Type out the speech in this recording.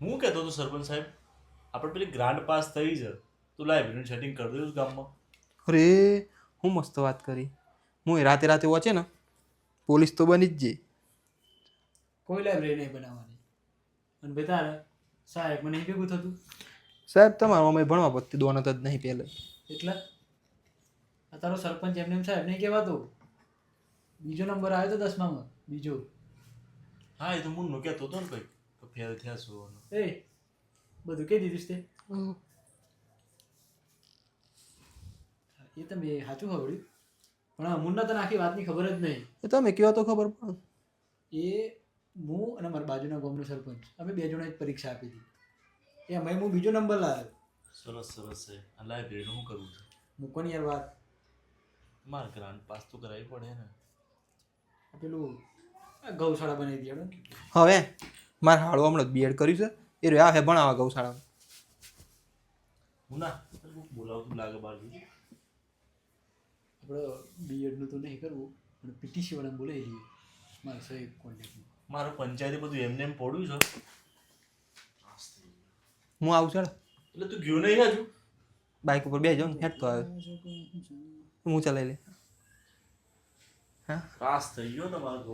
હું કહેતો હતો સરપંચ સાહેબ, આપણે પેલી ગ્રાન્ડ પાસ થઈ છે, તો લાઇબ્રેરીનું સેટિંગ કરી દઉં ગામમાં. અરે હું મસ્ત વાત કરી. હું રાતે રાતે વાંચે ને પોલીસ તો બની જ જઈએ. કોઈ લાઇબ્રેરી નહીં બનાવવાની. અને ભાઈ તારે સાહેબ મને ભેગું થતું સાહેબ તમારા મમ્મી ભણવા પડતી દોનત જ નહીં પહેલે. એટલે આ તારો સરપંચ એમને એમ સાહેબ નહીં કહેવાતો. બીજો નંબર આવ્યો તો 10મામાં બીજો. હા એ તો હું કહેતો હતો ને ભાઈ, તો ફેલ થયા છો. એ બધું કહી દીધું છે તે. એ તમે સાચું ખબર્યું પણ અમુનને તને આખી વાતની ખબર જ નહીં. એ તમે કહો તો ખબર પડે. એ હું અને મારા બાજુના ગામનો સરપંચ અમે બે જણાએ જ પરીક્ષા આપી હતી. એમાં હું બીજો નંબર લાવ્યો. સરસ સરસ છે. આ લાઇબ્રેરીનું શું કરવું છે? મૂકોની યાર વાત. મારે ગ્રાન્ડ પાસ તો કરાવવી પડે ને. પેલું ગૌશાળા બનાવી દે. હવે મારે હાળો હમણાં બીએડ કર્યું છે એ રહ્યા હે ભણાવવા ગૌશાળામાં. હું ના બોલાવતું લાગે બાજુ. આપણે બીએડનું તો નહીં કરવું પણ પીટીસી વાળાને બોલાવી લઈએ. મારા સાહેબ કોન્ટેક્ટમાં મારું પંચાયતે બધું એમને એમ પડ્યું છે. હું આવું ચાલ. એટલે તું ગયો નહીં હજુ? બાઇક ઉપર બે જાઉં ને હેઠ તો આવે હું ચલાવી લે. હા ત્રાસ થઈ ગયો તમારો.